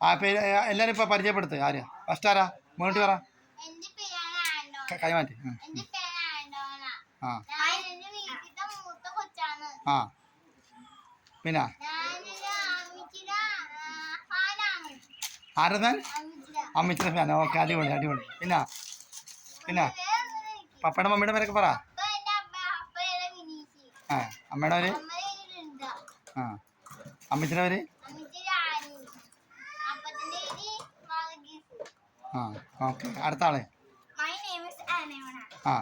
ആ പേര് എല്ലാവരും ഇപ്പോൾ പരിചയപ്പെടുത്ത്. ആരാ ഫസ്റ്റ്? ആരാ മുന്നോട്ട് പറ. കൈമാറ്റി. ആ ആ പിന്നെ ആരതാൻ? അമ്മച്ചിയുടെ ഫാൻ. ഓക്കെ, അടിപൊളി അടിപൊളി. പിന്നെ പിന്നെ പപ്പയുടെ മമ്മിയുടെ പേരൊക്കെ പറ. ആ അമ്മയുടെ പേര്? ആ അമ്മച്ചിയുടെ പേര്? ആ ഓക്കെ. അടുത്ത ആള്? ആ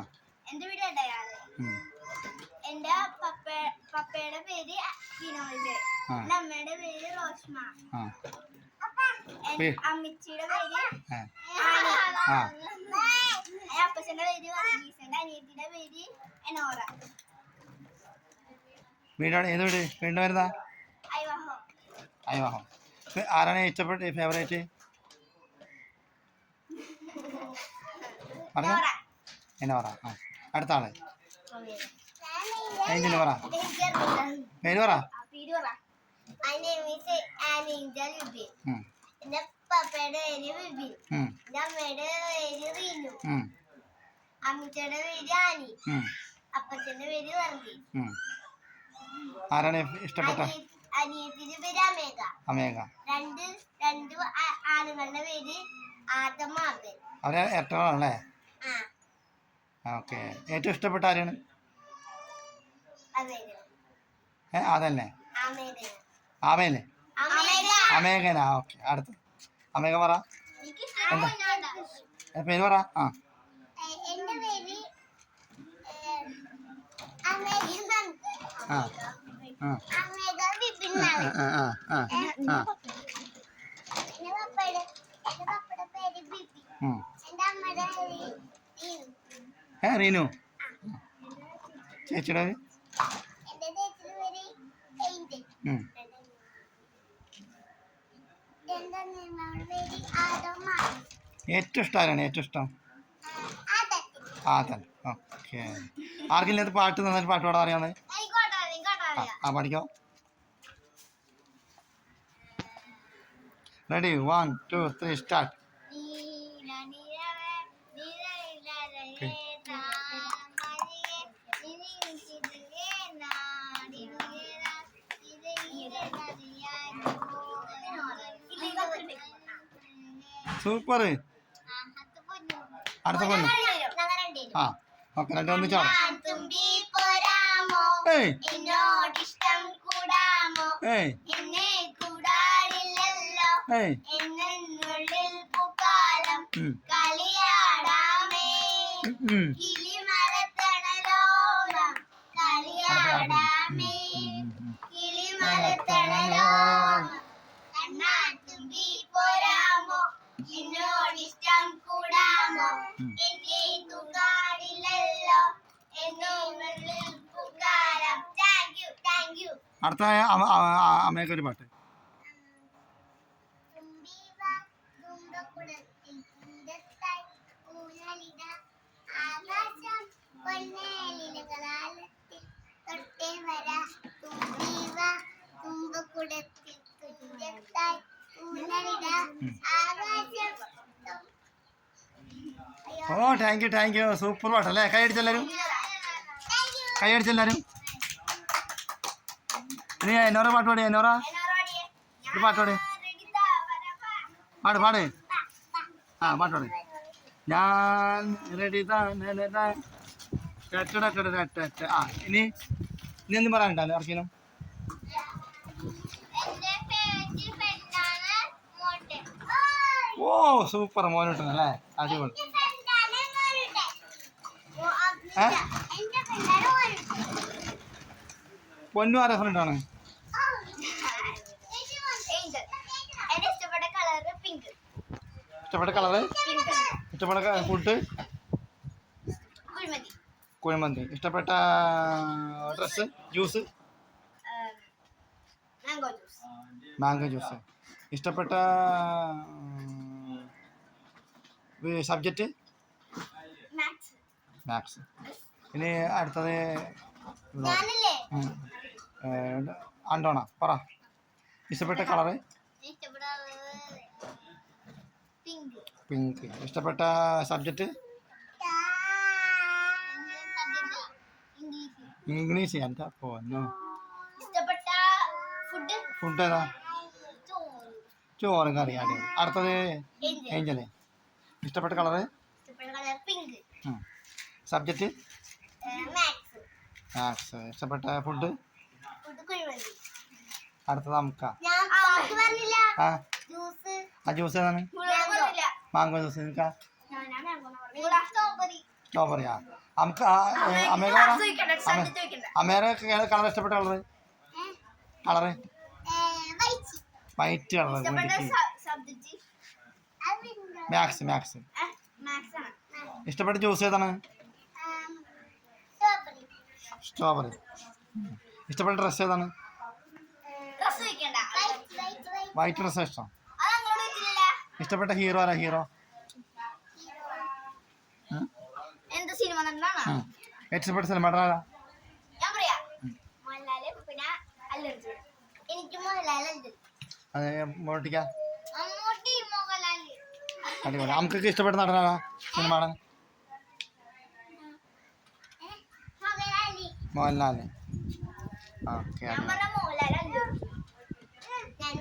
എന്റെ പപ്പയുടെ പേര് വിനോദ്, അമ്മയുടെ പേര് റോഷ്മ, അമ്മച്ചിയുടെ പേര് അപ്പച്ചന്റെ പേര് വർഗീസ്, അനിയത്തിയുടെ പേര് എനോറ. വീടാണ് ഏത് വീട്? വീണ്ടും വരുന്നതാ അയവാഹം. ആരാണ് ഇഷ്ടപ്പെട്ട ഫേവറേറ്റ്? പറഞ്ഞോ. എനോറ. ആ അടുത്ത ആള്? ഏഞ്ചല് പറ. പേര് പറ. എന്റെ പപ്പയുടെ പേര് വിപിൻ, എന്റെ അമ്മയുടെ പേര് റീനു, അമ്മച്ചിയുടെ പേര് ആനി, അപ്പച്ചന്റെ പേര് വർഗീസ്. ആരാണ് ഇഷ്ടപ്പെട്ട? അനിയത്തിന്റെ പേര് അമേഘ. അമേഘ. രണ്ട് ആണുങ്ങളുടെ പേര് ആദം, ആബേൽ. അവരെ എട്ടണല്ലേ? ഓക്കെ. ഏറ്റവും ഇഷ്ടപ്പെട്ട ആരാണ്? അതന്നെ ആമേനെ അമേഘന. ഓക്കെ. അടുത്ത് അമേഘ പറ. എന്താ പേര് പറ. ആ ആ ആ റീനു. ചേച്ചിയുടെ പേര്? ഏറ്റവും ഇഷ്ടം ആരാണ്? ഏറ്റവും ഇഷ്ടം ആദൻ. ഓക്കെ. ആർക്കില്ലാത്ത പാട്ട് നന്നായിട്ട് പാട്ട് പാടാൻ അറിയാവുന്നത്? ആ പഠിക്കോ. റെഡി? 1 2 3 സ്റ്റാർട്ട്. സൂപ്പർ. അടുത്ത പൊന്നു. ആ ഓക്കെ. രണ്ട് ഒന്നിച്ചോ. അടുത്ത അമ്മയൊക്കെ ഒരു പാട്ട്. ഓ താങ്ക് യു. സൂപ്പർ പാട്ടല്ലേ? കൈയടിച്ചെല്ലാരും, കൈയടിച്ചെല്ലാരും. ഇനി എന്നോറ പാട്ട് പാടി. എന്നോറ ഒരു പാട്ട് പാടി. പാട്. ആ പാട്ട് പാടി. ഞാൻ റെഡി. ആ ഇനി ഒന്നും പറയാനുണ്ടല്ലോ ആർക്കെങ്കിലും? ഓ സൂപ്പർ. മോനോട്ടല്ലേ? അടിപൊളി. പൊന്നു ആരെ ഫ്രണ്ടാണ്? ഇഷ്ടപ്പെട്ട കളറ്? ഇഷ്ടപ്പെട്ട ഫുഡ്? കുഴിമന്തി. ഇഷ്ടപ്പെട്ട ഡ്രസ്സ്? ജ്യൂസ്? Mango juice. ഇഷ്ടപ്പെട്ട സബ്ജക്റ്റ്? മാത്സ്. ഇനി അടുത്തത് ആണ്ടോണ പറ. ഇഷ്ടപ്പെട്ട കളറ്? പിങ്ക്. ഇഷ്ടപ്പെട്ട സബ്ജക്റ്റ് ഇംഗ്ലീഷ്. എന്താ പോന്നോ. ഇഷ്ടപ്പെട്ട ഫുഡ് ഫുഡ് ഏതാ? ചോറും കറി. അടി. അടുത്തത് ഏഞ്ചല്. ഇഷ്ടപ്പെട്ട colour pink. Subject maths. Maths. ഇഷ്ടപ്പെട്ട ഫുഡ് കുഴിമന്തി. അടുത്തത് അമുക്ക. പറഞ്ഞില്ല ആ ജ്യൂസ്. ആ ജ്യൂസ് ഏതാണ്? Mango juice. നിൽക്കാ സ്ട്രോബെറിയാ. നമുക്ക് അമേര കളർ. ഇഷ്ടപ്പെട്ട colour colour white colour. Maths. Maths. ഇഷ്ടപ്പെട്ട ജ്യൂസ് ഏതാണ്? സ്ട്രോബെറി. ഇഷ്ടപ്പെട്ട ഡ്രസ്സ് ഏതാണ്? വൈറ്റ് ഡ്രസ്സാ ഇഷ്ടം. ഇഷ്ടപ്പെട്ട ഹീറോ ആരാ? ഹീറോ സിനിമ ഇഷ്ടപ്പെട്ട സിനിമ ആരാ? ഞാൻ പറയാ മോഹൻലാല്. പിന്നെ അല്ലർജുൻ. എനിക്ക് മോഹൻലാലുണ്ട്. അത് മോട്ടിക്ക മമ്മൂട്ടി. മോഹൻലാല്. അടിപൊളി. നമുക്കൊക്കെ ഇഷ്ടപ്പെട്ട നടനാ സിനിമ നടൻ? മോഹൻലാല്. മോഹൻലാല്. ഓക്കെ. ഞാൻ പറഞ്ഞ മോഹൻലാൽ.